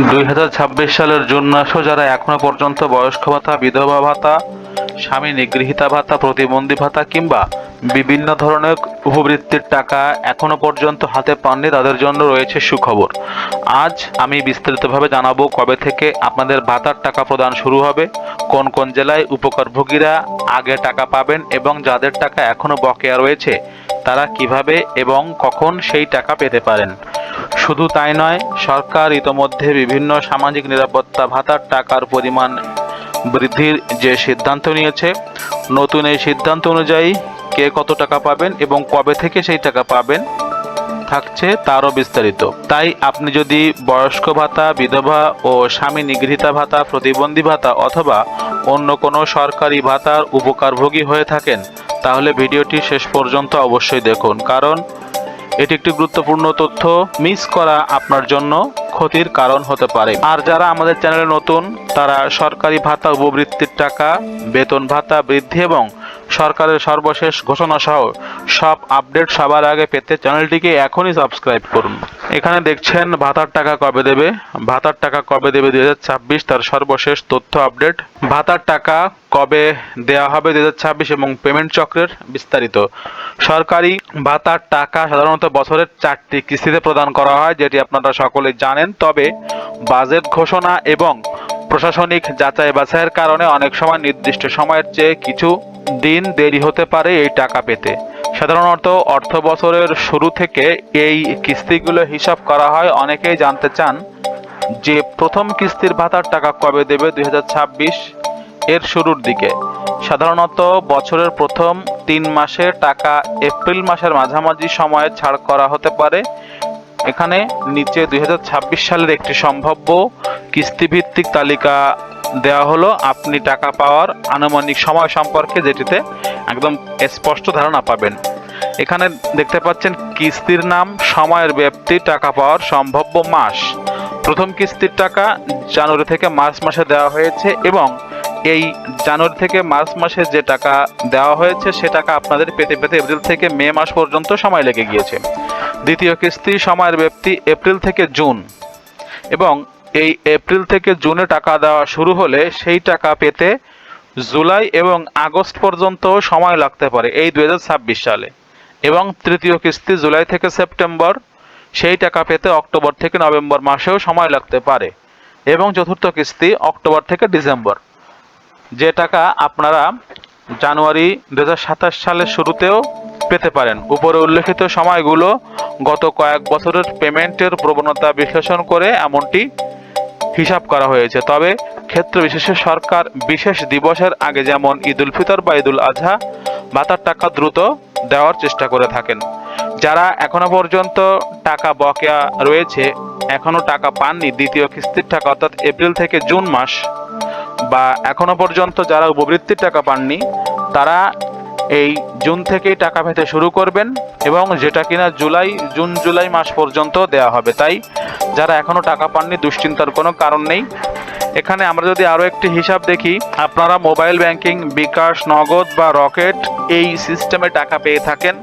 2026 সালের জুন মাসেও যারা এখনো পর্যন্ত বয়স্ক ভাতা, বিধবা ভাতা, স্বামী নিগৃহীতা ভাতা, প্রতিবন্ধী ভাতা কিংবা বিভিন্ন ধরনের উপবৃত্তির টাকা এখনো পর্যন্ত হাতে পাননি, তাদের জন্য রয়েছে সুখবর। আজ আমি বিস্তারিতভাবে জানাবো কবে থেকে আপনাদের ভাতার টাকা প্রদান শুরু হবে, কোন কোন জেলায় উপকারভোগীরা আগে টাকা পাবেন এবং যাদের টাকা এখনো বকেয়া রয়েছে তারা কিভাবে এবং কখন সেই টাকা পেতে পারেন। শুধু তাই নয়, সরকার ইতোমধ্যে বিভিন্ন সামাজিক নিরাপত্তা ভাতার টাকার পরিমাণ বৃদ্ধির যে সিদ্ধান্ত নিয়েছে, নতুন এই সিদ্ধান্ত অনুযায়ী কে কত টাকা পাবেন এবং কবে থেকে সেই টাকা পাবেন থাকছে তারও বিস্তারিত। তাই আপনি যদি বয়স্ক ভাতা, বিধবা ও স্বামী নিগৃহীতা ভাতা, প্রতিবন্ধী ভাতা অথবা অন্য কোনো সরকারি ভাতার উপকারভোগী হয়ে থাকেন তাহলে ভিডিওটি শেষ পর্যন্ত অবশ্যই দেখুন, কারণ এটি একটি গুরুত্বপূর্ণ তথ্য মিস করা আপনার জন্য ক্ষতির কারণ হতে পারে। আর যারা আমাদের চ্যানেলে নতুন তারা সরকারি ভাতা, উপবৃত্তির টাকা, বেতন ভাতা বৃদ্ধি এবং সরকারের সর্বশেষ ঘোষণা সহ সব আপডেট সবার আগে পেতে চ্যানেলটিকে এখনই সাবস্ক্রাইব করুন। এখানে দেখছেন ভাতার টাকা কবে দেবে। ভাতার টাকা কবে দেবে 2026 তার সর্বশেষ তথ্য আপডেট। ভাতার টাকা কবে দেওয়া হবে 2026 এবং পেমেন্ট চক্রের বিস্তারিত। সরকারি ভাতার টাকা সাধারণত বছরের 4টি কিস্তিতে প্রদান করা হয়, যেটি আপনারা সকলেই জানেন। তবে বাজেট ঘোষণা এবং প্রশাসনিক যাচাই বাছাইয়ের কারণে অনেক সময় নির্দিষ্ট সময়ের চেয়ে কিছু দিন দেরি হতে পারে এই টাকা পেতে। সাধারণত অর্থ বছরের শুরু থেকে এই কিস্তিগুলো হিসাব করা হয়। অনেকেই জানতে চান যে প্রথম কিস্তির ভাতার টাকা কবে দেবে 2026 এর শুরুর দিকে। সাধারণত বছরের প্রথম 3 মাসে টাকা এপ্রিল মাসের মাঝামাঝি সময়ে ছাড় করা হতে পারে। এখানে নিচে 2026 সালের একটি সম্ভাব্য কিস্তিভিত্তিক তালিকা দেওয়া হলো আপনি টাকা পাওয়ার আনুমানিক সময় সম্পর্কে, যেটিতে একদম স্পষ্ট ধারণা পাবেন। এখানে দেখতে পাচ্ছেন কিস্তির নাম, সময়ের ব্যাপ্তি, টাকা পাওয়ার সম্ভাব্য মাস। প্রথম কিস্তির টাকা জানুয়ারি থেকে মার্চ মাসে দেওয়া হয়েছে এবং এই জানুয়ারি থেকে মার্চ মাসে যে টাকা দেওয়া হয়েছে সে টাকা আপনাদের পেতে পেতে এপ্রিল থেকে মে মাস পর্যন্ত সময় লেগে গিয়েছে। দ্বিতীয় কিস্তি সময়ের ব্যাপ্তি এপ্রিল থেকে জুন এবং এই এপ্রিল থেকে জুনে টাকা দেওয়া শুরু হলে সেই টাকা পেতে জুলাই এবং আগস্ট পর্যন্ত সময় লাগতে পারে এই 2026 সালে। এবং তৃতীয় কিস্তি জুলাই থেকে সেপ্টেম্বর, সেই টাকা পেতে অক্টোবর থেকে নভেম্বর মাসেও সময় লাগতে পারে। এবং চতুর্থ কিস্তি অক্টোবর থেকে ডিসেম্বর, যে টাকা আপনারা জানুয়ারি 2027 সালের শুরুতেও পেতে পারেন। উপরে উল্লেখিত সময়গুলো গত কয়েক বছরের পেমেন্টের প্রবণতা বিশ্লেষণ করে এমনটি হিসাব করা হয়েছে। তবে ক্ষেত্র বিশেষে সরকার বিশেষ দিবসের আগে, যেমন ঈদ উল ফিতর বা ঈদ উল আজহা, ভাতার টাকা দ্রুত দেওয়ার চেষ্টা করে থাকেন। যারা এখনো পর্যন্ত টাকা বকেয়া রয়েছে, এখনো টাকা পাননি দ্বিতীয় কিস্তির টাকা অর্থাৎ এপ্রিল থেকে জুন মাস, বা এখনো পর্যন্ত যারা উপবৃত্তির টাকা পাননি তারা এই জুন থেকেই টাকা পেতে শুরু করবেন এবং যেটা কিনা জুন জুলাই মাস পর্যন্ত দেওয়া হবে। তাই যারা এখনো টাকা পাননি দুশ্চিন্তার কোনো কারণ নেই। এখানে আমরা যদি আরও একটি হিসাব দেখি, আপনারা মোবাইল ব্যাংকিং, বিকাশ, নগদ বা রকেট এই সিস্টেমে টাকা পেয়ে থাকেন।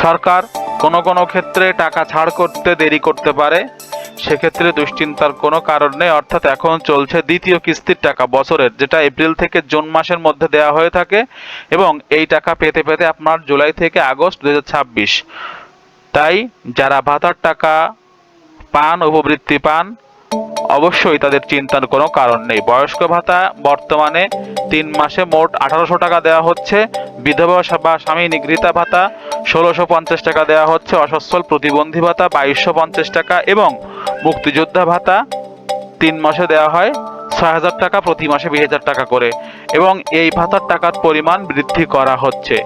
সরকার কোনো কোনো ক্ষেত্রে টাকা ছাড় করতে দেরি করতে পারে, সেক্ষেত্রে দুশ্চিন্তার কোনো কারণ নেই। অর্থাৎ এখন চলছে দ্বিতীয় কিস্তির টাকা বছরের, যেটা এপ্রিল থেকে জুন মাসের মধ্যে দেওয়া হয়ে থাকে এবং এই টাকা পেতে পেতে আপনার জুলাই থেকে আগস্ট 2026। তাই যারা ভাতার টাকা পান, উপবৃত্তি পান, অবশ্যই তাদের চিন্তার কোনো কারণ নেই। বয়স্ক ভাতা বর্তমানে 3 মাসে মোট 1800 টাকা দেওয়া হচ্ছে। বিধবা বা স্বামী নিগৃহীতা ভাতা 1650 টাকা দেওয়া হচ্ছে। অসচ্ছল প্রতিবন্ধী ভাতা 2250 টাকা এবং মুক্তিযোদ্ধা ভাতা 3 মাসে দেওয়া হয় 6000 টাকা, প্রতি মাসে 20000 টাকা করে। এবং এই ভাতার টাকার পরিমাণ বৃদ্ধি করা হচ্ছে।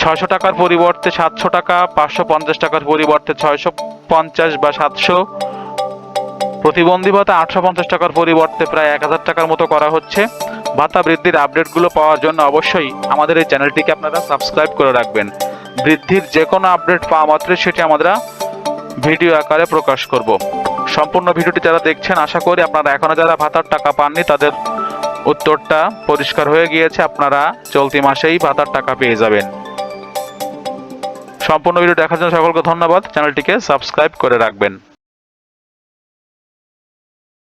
600 টাকার পরিবর্তে 700 টাকা, 550 টাকার পরিবর্তে 650 বা 700। প্রতিবন্ধী ভাতা 850 টাকার পরিবর্তে প্রায় 1000 টাকার মতো করা হচ্ছে। ভাতা বৃদ্ধির আপডেটগুলো পাওয়ার জন্য অবশ্যই আমাদের এই চ্যানেলটিকে আপনারা সাবস্ক্রাইব করে রাখবেন। বৃদ্ধির যে কোনো আপডেট পাওয়া মাত্রই সেটি আমরা ভিডিও আকারে প্রকাশ করব। সম্পূর্ণ ভিডিওটি যারা দেখছেন, আশা করি আপনারা এখনো যারা ভাতার টাকা পাননি তাদের উত্তরটা পরিষ্কার হয়ে গিয়েছে। আপনারা চলতি মাসেই ভাতার টাকা পেয়ে যাবেন। সম্পূর্ণ ভিডিও দেখার জন্য সকলকে ধন্যবাদ। চ্যানেলটিকে সাবস্ক্রাইব করে রাখবেন।